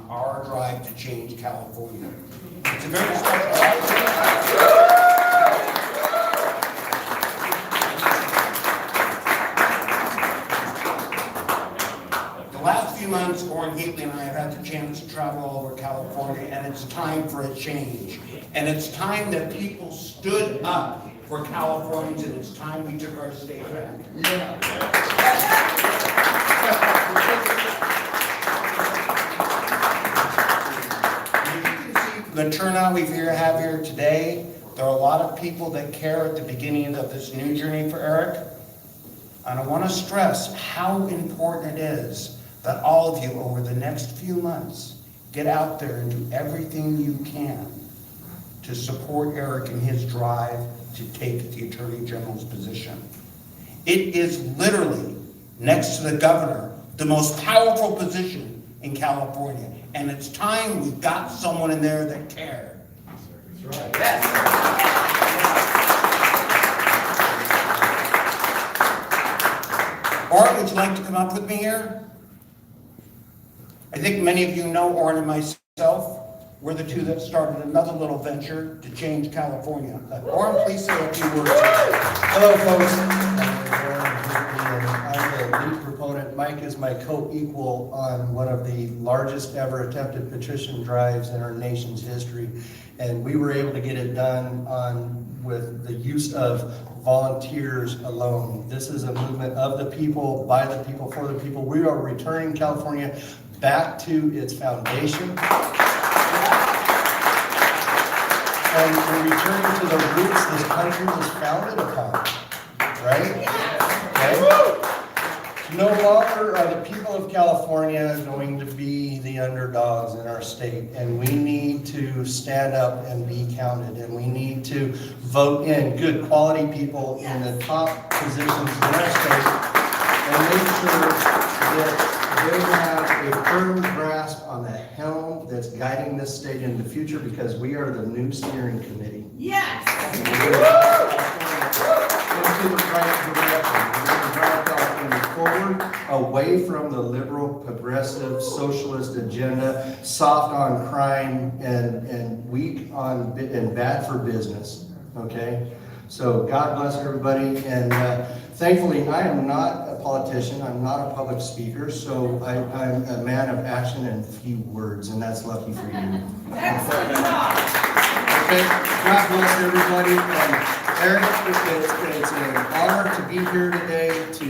our drive to change California. It's a very special. The last few months, Orrin Heatley and I have had the chance to travel all over California, and it's time for a change. And it's time that people stood up for Californians, and it's time we took our state back. The turnout we have here today, there are a lot of people that care at the beginning of this new journey for Eric. And I want to stress how important it is that all of you over the next few months get out there and do everything you can to support Eric in his drive to take the Attorney General's position. It is literally, next to the governor, the most powerful position in California. And it's time we got someone in there that cared. That's right. Yes. Orrin, would you like to come up with me here? I think many of you know Orrin and myself. We're the two that started another little venture to change California. Orrin, please say a few words. Hello, folks. I'm the lead proponent. Mike is my co-equal on one of the largest ever attempted petition drives in our nation's history. And we were able to get it done with the use of volunteers alone. This is a movement of the people, by the people, for the people. We are returning California back to its foundation. And we're returning to the roots this country was founded upon, right? Okay? No longer are the people of California going to be the underdogs in our state, and we need to stand up and be counted, and we need to vote in good quality people in the top positions in our state, and make sure that they have a firm grasp on the helm that's guiding this state in the future, because we are the new steering committee. Yes! Forward, away from the liberal, progressive, socialist agenda, soft on crime and weak on and bad for business. Okay, so God bless everybody, and thankfully I am not a politician. I'm not a public speaker, so I'm a man of action and few words, and that's lucky for you. Okay, God bless everybody. And Eric, it's an honor to be here today to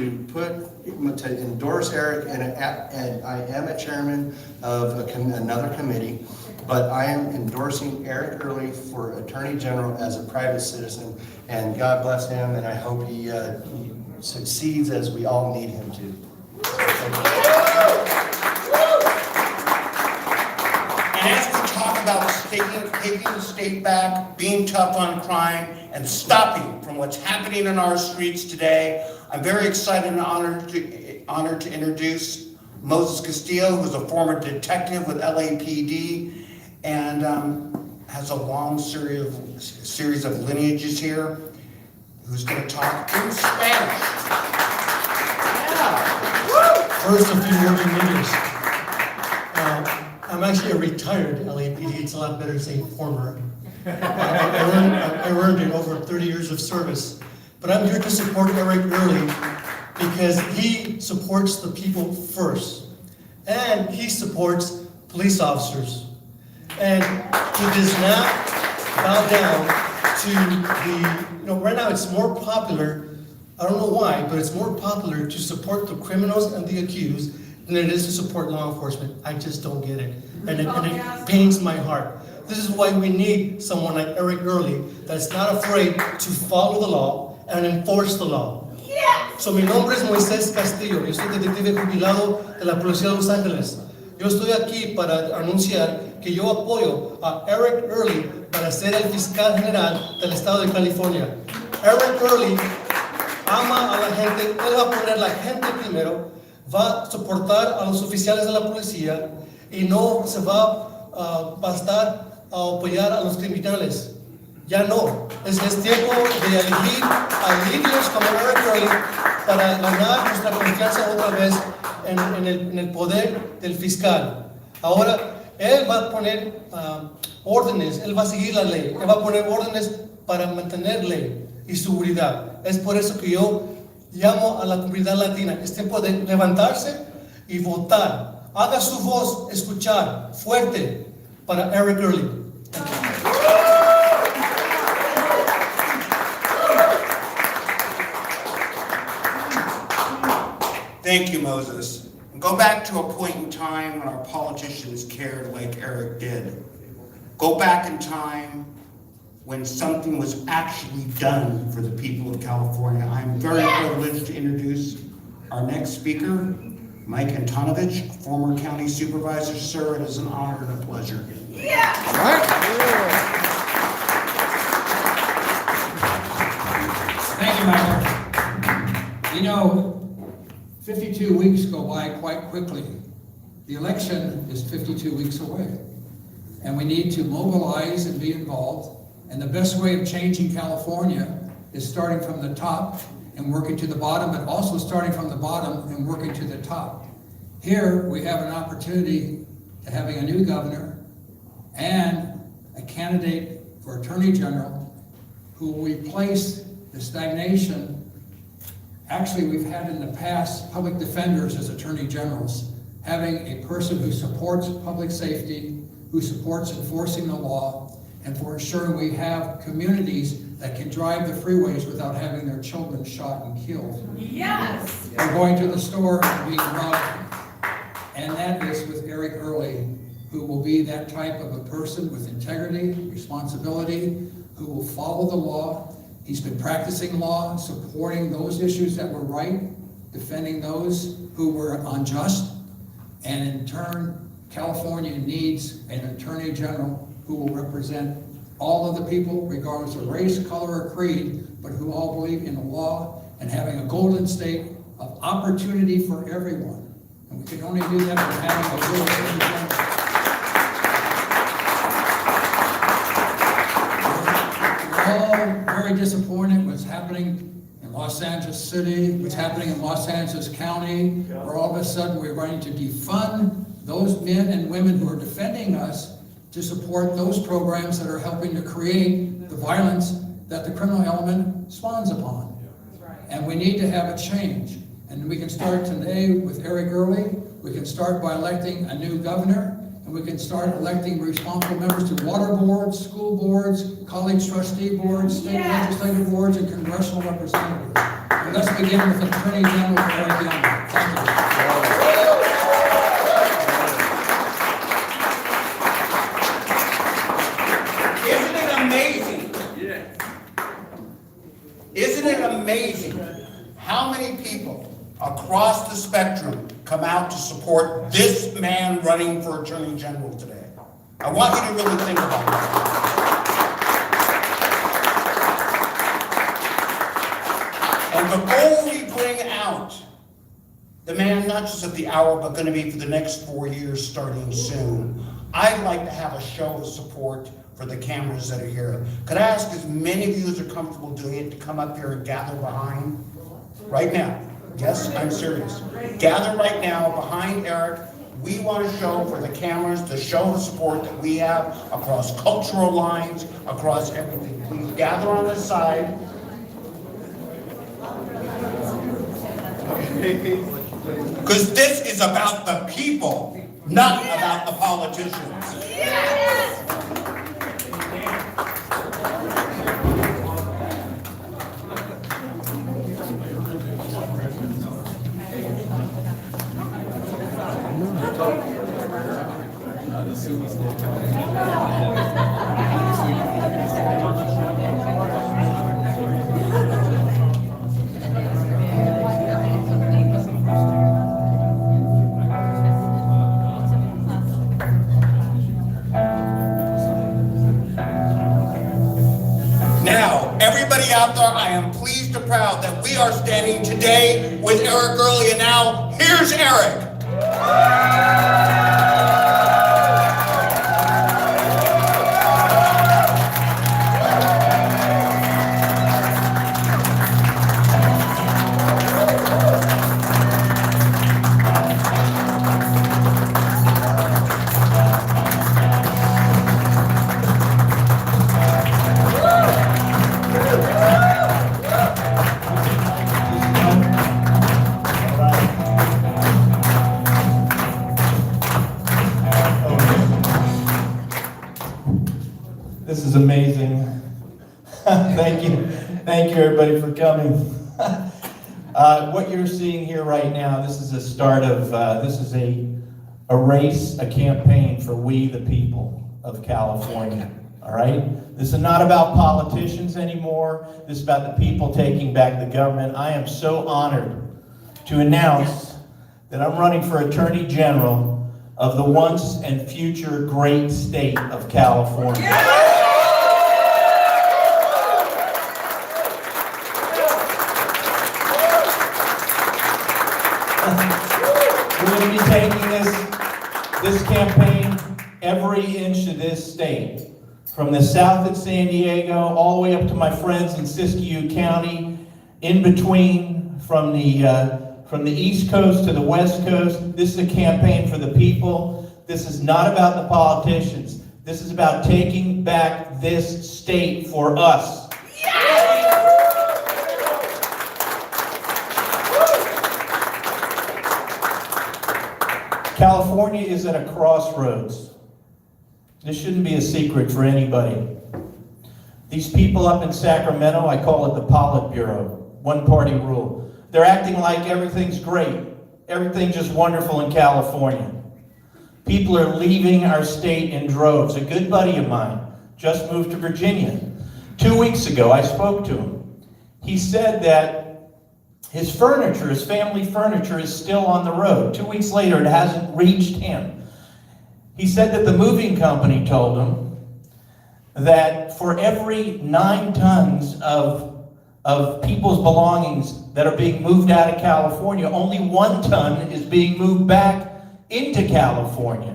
endorse Eric, and I am a chairman of another committee, but I am endorsing Eric Early for Attorney General as a private citizen, and God bless him, and I hope he succeeds as we all need him to. And as we talk about taking the state back, being tough on crime, and stopping from what's happening in our streets today, I'm very excited and honored to introduce Moses Castillo, who's a former detective with LAPD and has a long series of lineages here, who's going to talk in Spanish. Yeah. First, a few words in English. I'm actually a retired LAPD. It's a lot better to say former. I earned it over 30 years of service. But I'm here to support Eric Early because he supports the people first. And he supports police officers. And he does not bow down to right now it's more popular, I don't know why, but it's more popular to support the criminals and the accused than it is to support law enforcement. I just don't get it. And it pains my heart. This is why we need someone like Eric Early that's not afraid to follow the law and enforce the law. Yes! So mi nombre es Moisés Castillo, yo soy detective jubilado de la Policía de Los Ángeles. Yo estoy aquí para anunciar que yo apoyo a Eric Early para ser el fiscal general del estado de California. Eric Early ama a la gente, él va a poner la gente primero, va a soportar a los oficiales de la policía y no se va a bastar a apoyar a los criminales. Ya no. Es tiempo de elegir a líderes como Eric Early para ganar nuestra confianza otra vez en el poder del fiscal. Ahora, Él va a poner órdenes, él va a seguir la ley, él va a poner órdenes para mantener ley y seguridad. Es por eso que yo llamo a la comunidad latina, es tiempo de levantarse y votar. Haga su voz escuchar fuerte para Eric Early. Thank you, Moses. Go back to a point in time when our politicians cared like Eric did. Go back in time when something was actually done for the people of California. I'm very privileged to introduce our next speaker, Mike Antonovich, former county supervisor. Sir, it is an honor and a pleasure. Thank you, Michael. You know, 52 weeks go by quite quickly. The election is 52 weeks away. And we need to mobilize and be involved. And the best way of changing California is starting from the top and working to the bottom, but also starting from the bottom and working to the top. Here, we have an opportunity to having a new governor and a candidate for Attorney General who will replace the stagnation. Actually, we've had in the past public defenders as attorney generals, having a person who supports public safety, who supports enforcing the law, and for ensuring we have communities that can drive the freeways without having their children shot and killed. Yes. Or going to the store and being robbed. And that is with Eric Early, who will be that type of a person with integrity, responsibility, who will follow the law. He's been practicing law, supporting those issues that were right, defending those who were unjust, and in turn, California needs an attorney general who will represent all of the people, regardless of race, color, or creed, but who all believe in the law and having a golden state of opportunity for everyone. And we can only do that by having a good attorney general. Very disappointed what's happening in Los Angeles City, what's happening in Los Angeles County, where all of a sudden we're going to defund those men and women who are defending us to support those programs that are helping to create the violence that the criminal element spawns upon. And we need to have a change. And we can start today with Eric Early. We can start by electing a new governor. And we can start electing responsible members to water boards, school boards, college trustee boards, state legislative boards, and congressional representatives. And let's begin with Attorney General Eric Young. Thank you. Isn't it amazing? Isn't it amazing how many people across the spectrum come out to support this man running for Attorney General today? I want you to really think about that. And before we bring out the man not just at the hour, but going to be for the next 4 years starting soon, I'd like to have a show of support for the cameras that are here. Could I ask as many of you as are comfortable doing it to come up here and gather behind right now? Yes, I'm serious. Gather right now behind Eric. We want to show for the cameras, to show the support that we have across cultural lines, across everything. Please gather on the side. Because this is about the people, not about the politicians. Now, everybody out there, I am pleased and proud that we are standing today with Eric Early, and now, here's Eric. This is amazing. Thank you everybody for coming. What you're seeing here right now, this is a start of, this is a race, a campaign for we the people of California, all right? This is not about politicians anymore. This is about the people taking back the government. I am so honored to announce that I'm running for Attorney General of the once and future great state of California. We're going to be taking this campaign every inch of this state, from the south of San Diego all the way up to my friends in Siskiyou County, in between, from the East Coast to the West Coast. This is a campaign for the people. This is not about the politicians. This is about taking back this state for us. California is at a crossroads. This shouldn't be a secret for anybody. These people up in Sacramento, I call it the Politburo, one-party rule. They're acting like everything's great. Everything's just wonderful in California. People are leaving our state in droves. A good buddy of mine just moved to Virginia. 2 weeks ago, I spoke to him. He said that his furniture, his family furniture, is still on the road. 2 weeks later, it hasn't reached him. He said that the moving company told him that for every 9 tons of people's belongings that are being moved out of California, only 1 ton is being moved back into California.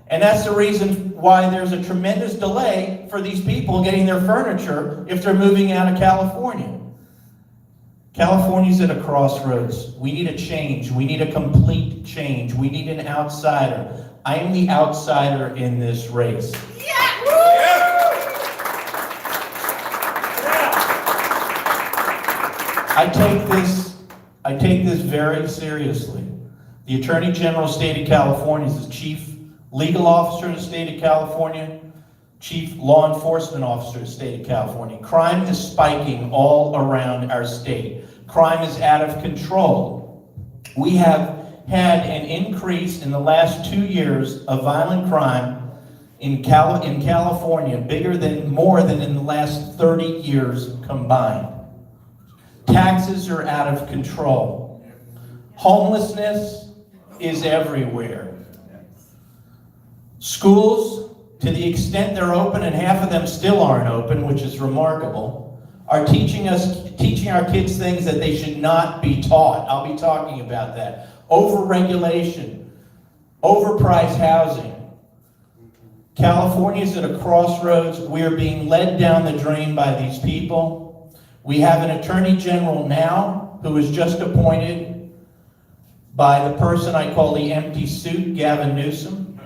And that's the reason why there's a tremendous delay for these people getting their furniture if they're moving out of California. California's at a crossroads. We need a change. We need a complete change. We need an outsider. I am the outsider in this race. I take this very seriously. The Attorney General of the State of California is the Chief Legal Officer of the State of California, Chief Law Enforcement Officer of the State of California. Crime is spiking all around our state. Crime is out of control. We have had an increase in the last 2 years of violent crime in California, more than in the last 30 years combined. Taxes are out of control. Homelessness is everywhere. Schools, to the extent they're open, and half of them still aren't open, which is remarkable, are teaching our kids things that they should not be taught. I'll be talking about that. Overregulation, overpriced housing. California's at a crossroads. We're being led down the drain by these people. We have an Attorney General now who was just appointed by the person I call the empty suit, Gavin Newsom.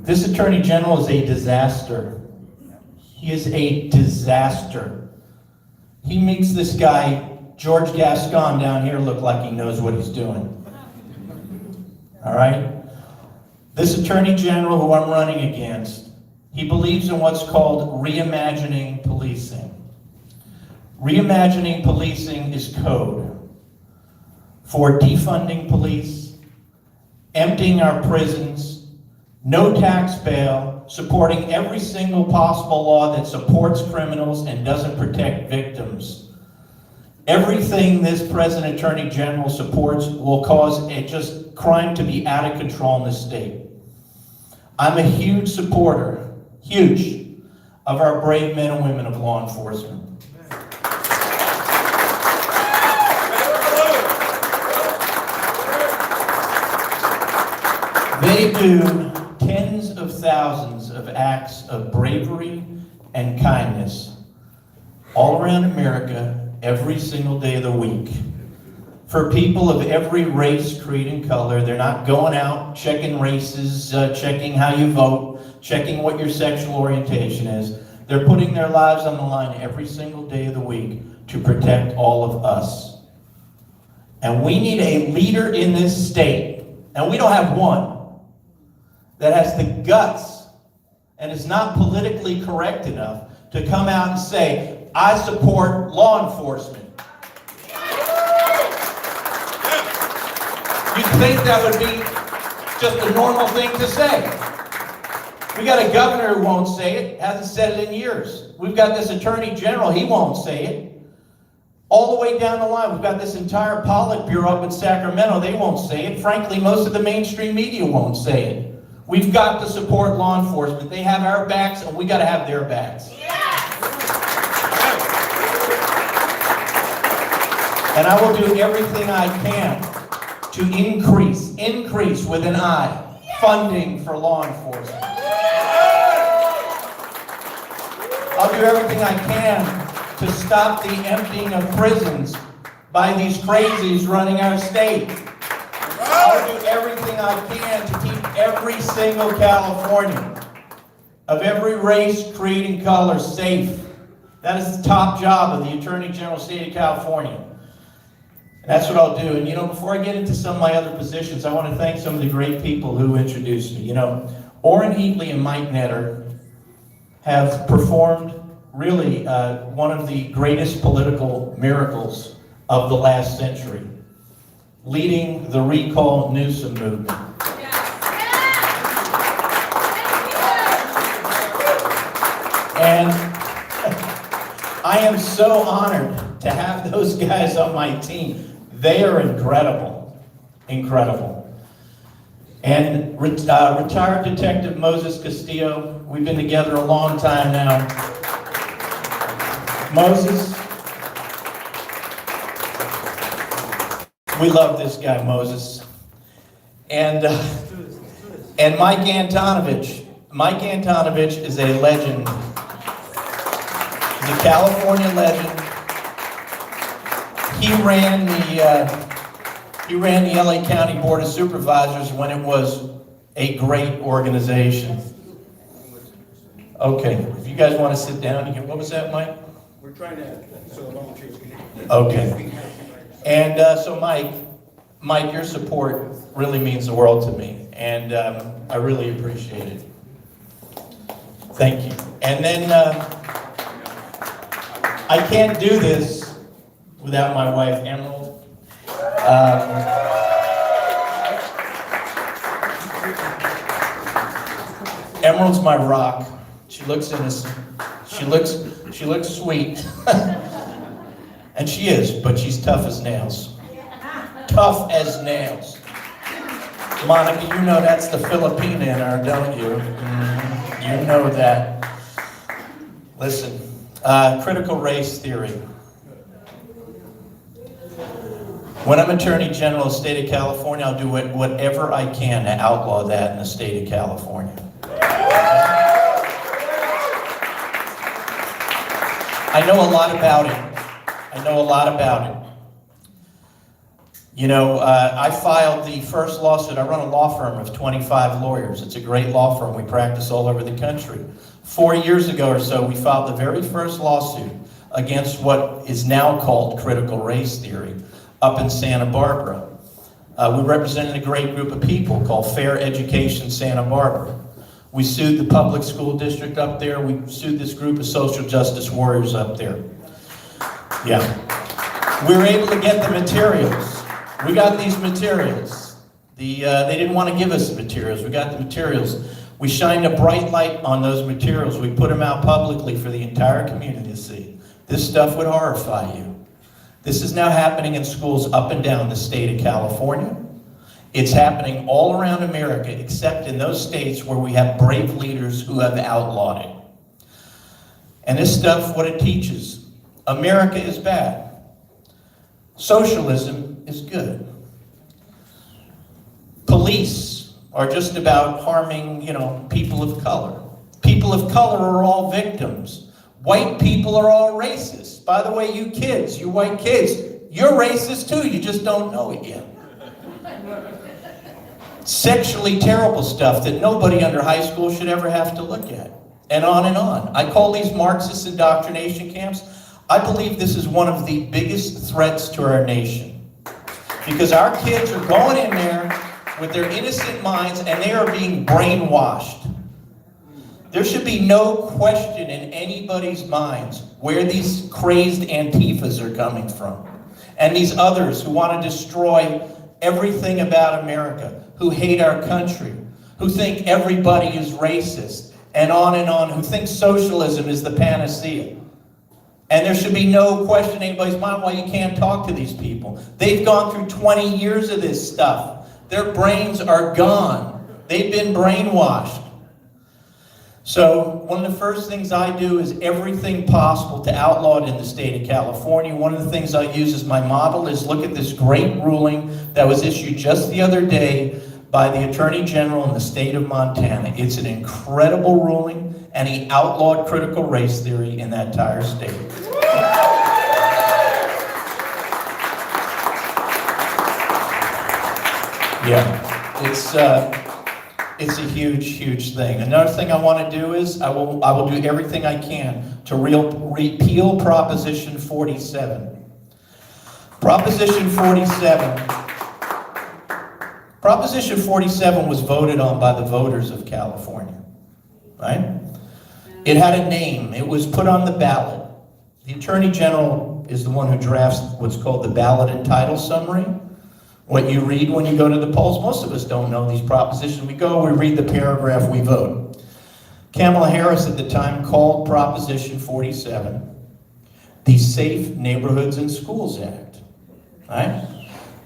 This Attorney General is a disaster. He is a disaster. He makes this guy, George Gascon, down here look like he knows what he's doing. All right? This Attorney General who I'm running against, he believes in what's called reimagining policing. Reimagining policing is code for defunding police, emptying our prisons, no tax bail, supporting every single possible law that supports criminals and doesn't protect victims. Everything this present Attorney General supports will cause crime to be out of control in this state. I'm a huge supporter, of our brave men and women of law enforcement. They do tens of thousands of acts of bravery and kindness all around America every single day of the week. For people of every race, creed, and color, they're not going out checking races, checking how you vote, checking what your sexual orientation is. They're putting their lives on the line every single day of the week to protect all of us. And we need a leader in this state, and we don't have one, that has the guts and is not politically correct enough to come out and say, I support law enforcement. You'd think that would be just a normal thing to say. We got a governor who won't say it, hasn't said it in years. We've got this attorney general, he won't say it. All the way down the line, we've got this entire Politburo up in Sacramento, they won't say it. Frankly, most of the mainstream media won't say it. We've got to support law enforcement. They have our backs, and we got to have their backs. And I will do everything I can to increase with an I, funding for law enforcement. I'll do everything I can to stop the emptying of prisons by these crazies running our state. I'll do everything I can to keep every single Californian of every race, creed, and color safe. That is the top job of the Attorney General of the State of California. And that's what I'll do. And before I get into some of my other positions, I want to thank some of the great people who introduced me. Orrin Heatley and Mike Netter have performed really one of the greatest political miracles of the last century, leading the Recall Newsom movement. And I am so honored to have those guys on my team. They are incredible, incredible. And retired Detective Moses Castillo, we've been together a long time now. Moses, we love this guy, Moses. And Mike Antonovich. Mike Antonovich is a legend. He's a California legend. He ran the LA County Board of Supervisors when it was a great organization. Okay, if you guys want to sit down, what was that, Mike? We're trying to, so volunteers can. Okay. And so Mike, your support really means the world to me, and I really appreciate it. Thank you. And then I can't do this without my wife, Emerald. Emerald's my rock. She looks innocent. She looks sweet. And she is, but she's tough as nails. Tough as nails. Monica, you know that's the Filipina in her, don't you? You know that. Listen, critical race theory. When I'm Attorney General of the state of California, I'll do whatever I can to outlaw that in the state of California. I know a lot about it. I filed the first lawsuit. I run a law firm of 25 lawyers. It's a great law firm. We practice all over the country. 4 years ago or so, we filed the very first lawsuit against what is now called critical race theory up in Santa Barbara. We represented a great group of people called Fair Education Santa Barbara. We sued the public school district up there. We sued this group of social justice warriors up there. Yeah. We were able to get the materials. We got these materials. They didn't want to give us the materials. We got the materials. We shined a bright light on those materials. We put them out publicly for the entire community to see. This stuff would horrify you. This is now happening in schools up and down the state of California. It's happening all around America, except in those states where we have brave leaders who have outlawed it. And this stuff, what it teaches, America is bad. Socialism is good. Police are just about harming, people of color. People of color are all victims. White people are all racist. By the way, you kids, you white kids, you're racist too, you just don't know it yet. Sexually terrible stuff that nobody under high school should ever have to look at. And on and on. I call these Marxist indoctrination camps. I believe this is one of the biggest threats to our nation. Because our kids are going in there with their innocent minds and they are being brainwashed. There should be no question in anybody's minds where these crazed Antifas are coming from. And these others who want to destroy everything about America, who hate our country, who think everybody is racist, and on, who think socialism is the panacea. And there should be no question in anybody's mind why you can't talk to these people. They've gone through 20 years of this stuff. Their brains are gone. They've been brainwashed. So one of the first things I do is everything possible to outlaw it in the state of California. One of the things I use as my model is look at this great ruling that was issued just the other day by the Attorney General in the state of Montana. It's an incredible ruling, and he outlawed critical race theory in that entire state. Yeah, it's a huge, huge thing. Another thing I want to do is I will do everything I can to repeal Proposition 47. Proposition 47 was voted on by the voters of California, right? It had a name. It was put on the ballot. The Attorney General is the one who drafts what's called the ballot and title summary. What you read when you go to the polls. Most of us don't know these propositions. We go, we read the paragraph, we vote. Kamala Harris at the time called Proposition 47 the Safe Neighborhoods and Schools Act, right?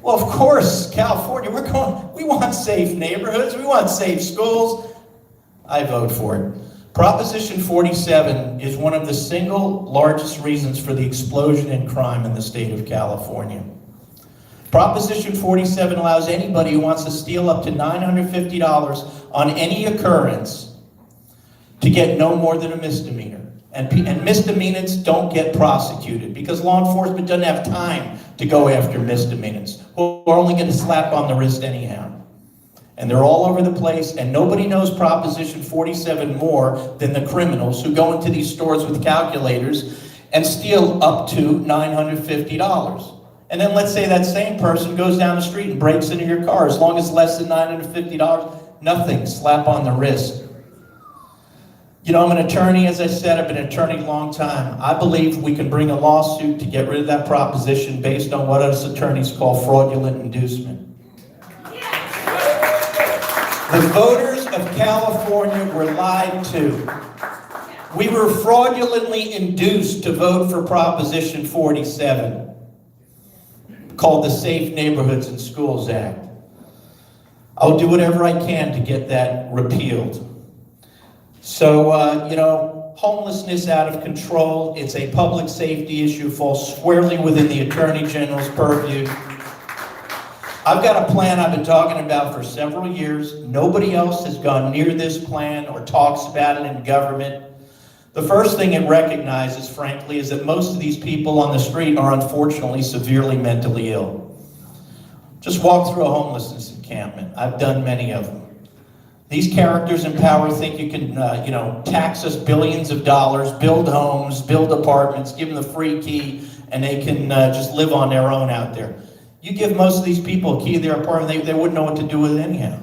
Well, of course, California, we want safe neighborhoods, we want safe schools. I vote for it. Proposition 47 is one of the single largest reasons for the explosion in crime in the state of California. Proposition 47 allows anybody who wants to steal up to $950 on any occurrence to get no more than a misdemeanor. And misdemeanors don't get prosecuted because law enforcement doesn't have time to go after misdemeanors, who are only going to slap on the wrist anyhow. And they're all over the place, and nobody knows Proposition 47 more than the criminals who go into these stores with calculators and steal up to $950. And then let's say that same person goes down the street and breaks into your car. As long as it's less than $950, nothing, slap on the wrist. You know, I'm an attorney, as I said, I've been an attorney a long time. I believe we can bring a lawsuit to get rid of that proposition based on what us attorneys call fraudulent inducement. The voters of California were lied to. We were fraudulently induced to vote for Proposition 47. Called the Safe Neighborhoods and Schools Act. I'll do whatever I can to get that repealed. So, you know, homelessness out of control, it's a public safety issue, falls squarely within the Attorney General's purview. I've got a plan I've been talking about for several years. Nobody else has gone near this plan or talks about it in government. The first thing it recognizes, frankly, is that most of these people on the street are unfortunately severely mentally ill. Just walk through a homelessness encampment. I've done many of them. These characters in power think you can, tax us billions of dollars, build homes, build apartments, give them the free key, and they can just live on their own out there. You give most of these people a key to their apartment, they wouldn't know what to do with it anyhow.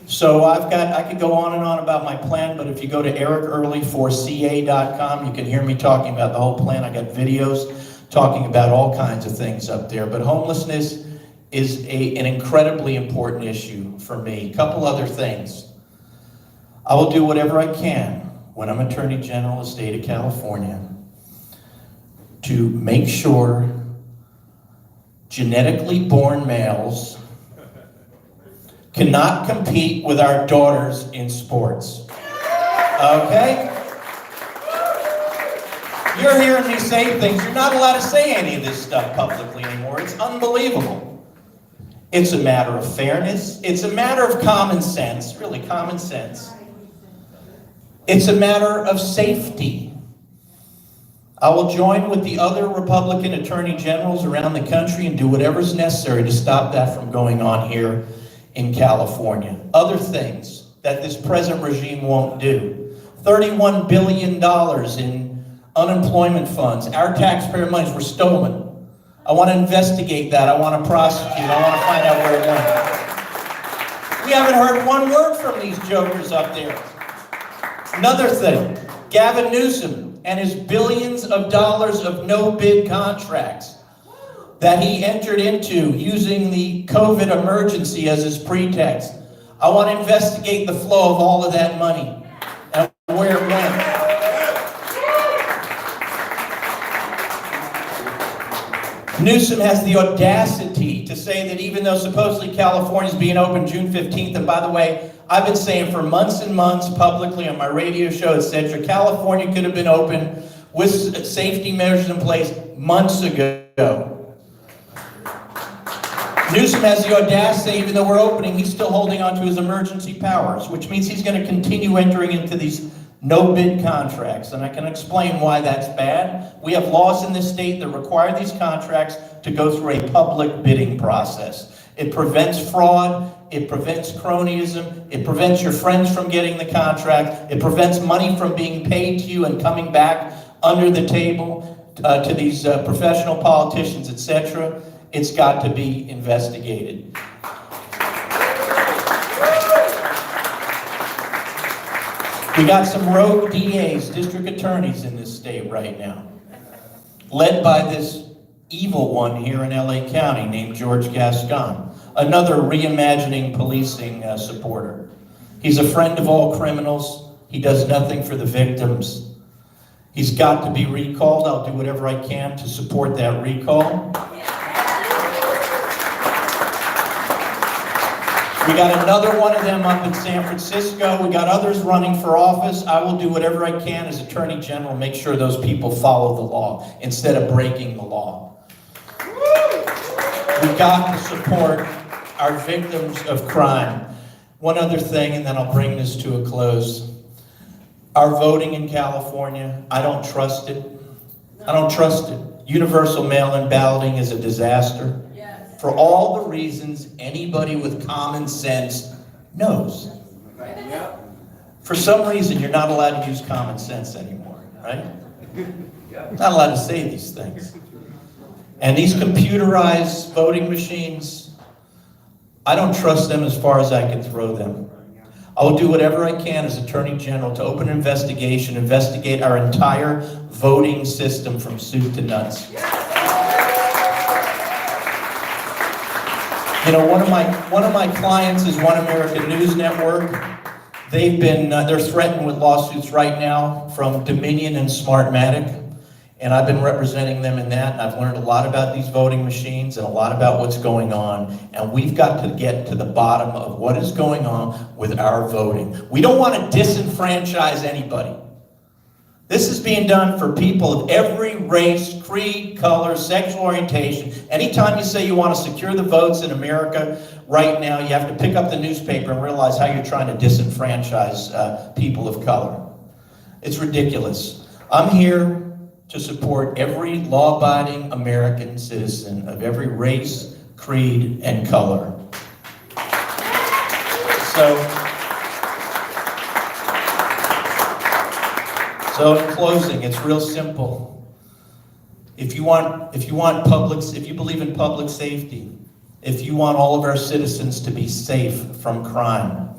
So I could go on and on about my plan, but if you go to ericearly4ca.com, you can hear me talking about the whole plan. I got videos talking about all kinds of things up there. But homelessness is an incredibly important issue for me. A couple other things. I will do whatever I can when I'm Attorney General of the state of California to make sure genetically born males cannot compete with our daughters in sports. Okay? You're hearing me say things. You're not allowed to say any of this stuff publicly anymore. It's unbelievable. It's a matter of fairness. It's a matter of common sense, really common sense. It's a matter of safety. I will join with the other Republican attorney generals around the country and do whatever's necessary to stop that from going on here in California. Other things that this present regime won't do. $31 billion in unemployment funds. Our taxpayer monies were stolen. I want to investigate that. I want to prosecute. I want to find out where it went. We haven't heard one word from these jokers up there. Another thing, Gavin Newsom and his billions of dollars of no-bid contracts that he entered into using the COVID emergency as his pretext. I want to investigate the flow of all of that money and where it went. Newsom has the audacity to say that even though supposedly California is being open June 15th, and by the way, I've been saying for months and months publicly on my radio show, etc., California could have been open with safety measures in place months ago. Newsom has the audacity, even though we're opening, he's still holding on to his emergency powers, which means he's going to continue entering into these no-bid contracts, and I can explain why that's bad. We have laws in this state that require these contracts to go through a public bidding process. It prevents fraud, it prevents cronyism, it prevents your friends from getting the contract, it prevents money from being paid to you and coming back under the table to these professional politicians, etc. It's got to be investigated. We got some rogue DAs, district attorneys in this state right now, led by this evil one here in LA County named George Gascon, another reimagining policing supporter. He's a friend of all criminals. He does nothing for the victims. He's got to be recalled. I'll do whatever I can to support that recall. We got another one of them up in San Francisco. We got others running for office. I will do whatever I can as Attorney General, make sure those people follow the law instead of breaking the law. We've got to support our victims of crime. One other thing, and then I'll bring this to a close. Our voting in California, I don't trust it. I don't trust it. Universal mail-in balloting is a disaster. For all the reasons anybody with common sense knows. For some reason, you're not allowed to use common sense anymore, right? Not allowed to say these things. And these computerized voting machines, I don't trust them as far as I can throw them. I will do whatever I can as Attorney General to open an investigation, investigate our entire voting system from soup to nuts. You know, one of my clients is One American News Network. They're threatened with lawsuits right now from Dominion and Smartmatic, and I've been representing them in that, and I've learned a lot about these voting machines and a lot about what's going on, and we've got to get to the bottom of what is going on with our voting. We don't want to disenfranchise anybody. This is being done for people of every race, creed, color, sexual orientation. Anytime you say you want to secure the votes in America right now, you have to pick up the newspaper and realize how you're trying to disenfranchise people of color. It's ridiculous. I'm here to support every law-abiding American citizen of every race, creed, and color. So in closing, it's real simple. If you believe in public safety, if you want all of our citizens to be safe from crime,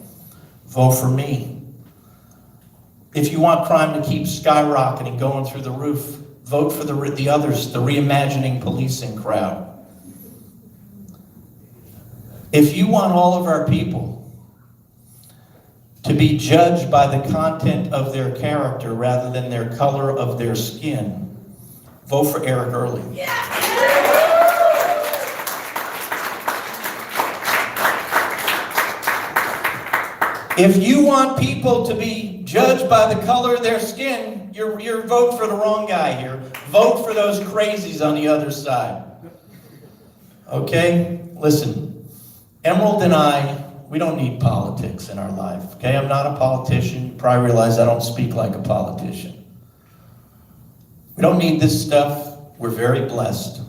vote for me. If you want crime to keep skyrocketing, going through the roof, vote for the others, the reimagining policing crowd. If you want all of our people to be judged by the content of their character rather than their color of their skin, vote for Eric Early. If you want people to be judged by the color of their skin, you're vote for the wrong guy here. Vote for those crazies on the other side. Okay? Listen, Emerald and I, we don't need politics in our life, okay? I'm not a politician. You probably realize I don't speak like a politician. We don't need this stuff. We're very blessed.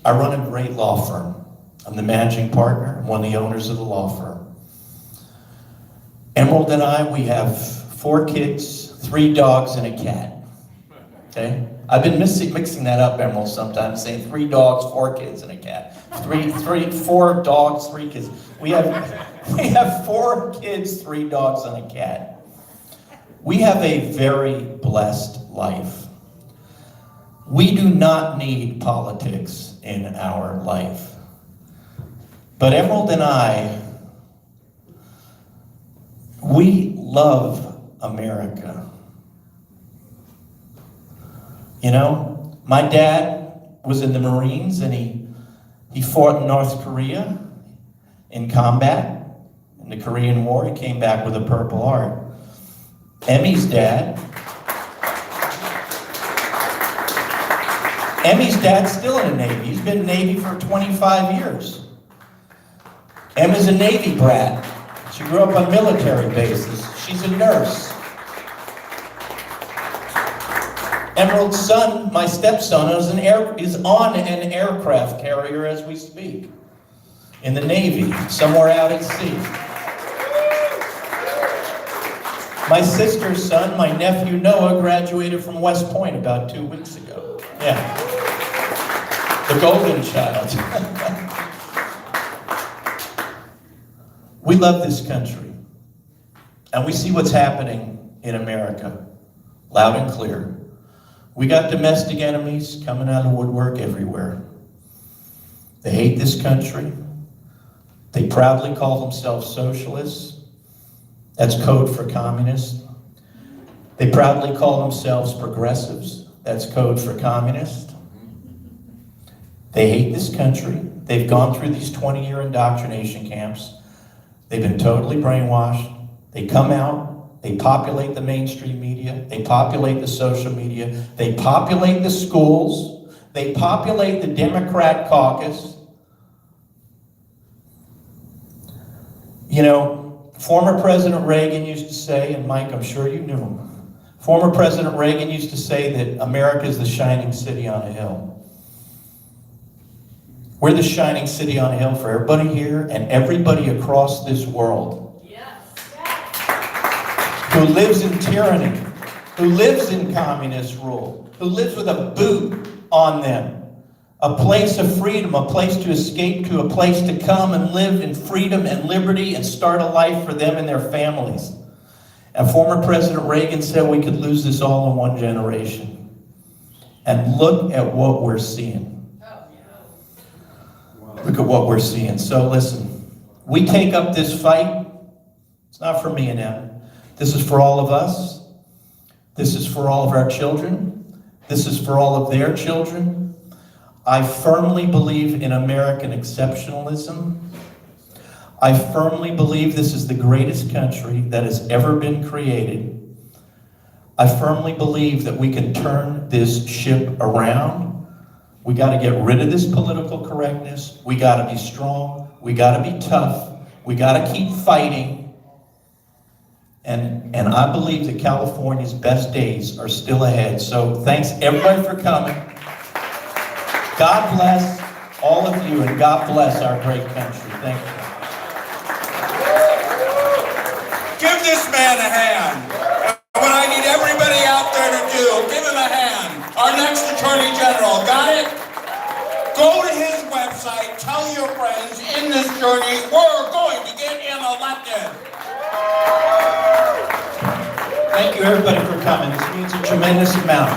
I run a great law firm. I'm the managing partner. I'm one of the owners of the law firm. Emerald and I, we have 4 kids, 3 dogs, and a cat, okay? I've been mixing that up, Emerald, sometimes, saying 3 dogs, 4 kids, and a cat. 4 dogs, 3 kids. We have 4 kids, 3 dogs, and a cat. We have a very blessed life. We do not need politics in our life. But Emerald and I, we love America. You know, my dad was in the Marines, and he fought in North Korea in combat in the Korean War. He came back with a Purple Heart. Emmy's dad's still in the Navy. He's been in the Navy for 25 years. Emma's a Navy brat. She grew up on military bases. She's a nurse. Emerald's son, my stepson, is on an aircraft carrier as we speak, in the Navy, somewhere out at sea. My sister's son, my nephew Noah, graduated from West Point about 2 weeks ago. Yeah. The golden child. We love this country. And we see what's happening in America, loud and clear. We got domestic enemies coming out of the woodwork everywhere. They hate this country. They proudly call themselves socialists. That's code for communists. They proudly call themselves progressives. That's code for communists. They hate this country. They've gone through these 20-year indoctrination camps. They've been totally brainwashed. They come out, they populate the mainstream media, they populate the social media, they populate the schools, they populate the Democrat caucus. You know, former President Reagan used to say, and Mike, I'm sure you knew him, former President Reagan used to say that America is the shining city on a hill. We're the shining city on a hill for everybody here and everybody across this world. Who lives in tyranny, who lives in communist rule, who lives with a boot on them. A place of freedom, a place to escape to, a place to come and live in freedom and liberty and start a life for them and their families. And former President Reagan said we could lose this all in one generation. And look at what we're seeing. Look at what we're seeing. So listen, we take up this fight. It's not for me and them. This is for all of us. This is for all of our children. This is for all of their children. I firmly believe in American exceptionalism. I firmly believe this is the greatest country that has ever been created. I firmly believe that we can turn this ship around. We got to get rid of this political correctness. We got to be strong. We got to be tough. We got to keep fighting. And I believe that California's best days are still ahead. So thanks everybody for coming. God bless all of you, and God bless our great country. Thank you. Give this man a hand. And what I need everybody out there to do, give him a hand. Our next Attorney General, got it? Go to his website, tell your friends in this journey, we're going to get him elected. Thank you everybody for coming. This means a tremendous amount.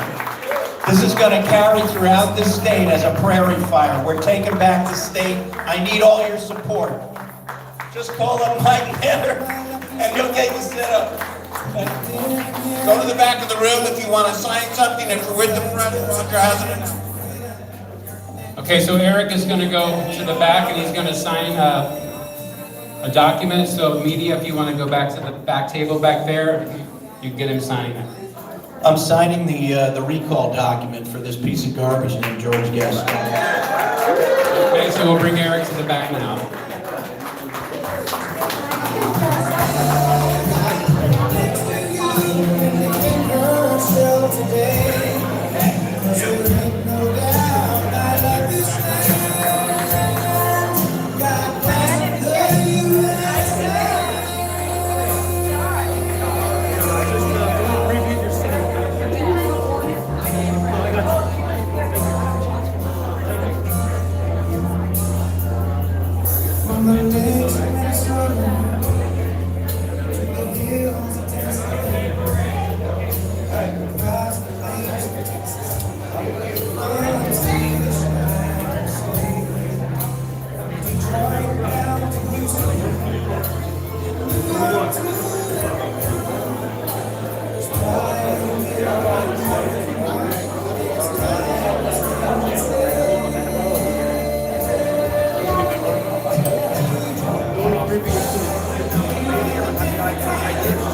This is going to carry throughout the state as a prairie fire. We're taking back the state. I need all your support. Just call up Mike Heather and he'll get you set up. Go to the back of the room if you want to sign something. If you're with the front, Roger has it. Okay, so Eric is going to go to the back and he's going to sign a document. So media, if you want to go back to the back table back there, you can get him signing it. I'm signing the recall document for this piece of garbage named George Gaston. Okay, so we'll bring Eric to the back now. I did.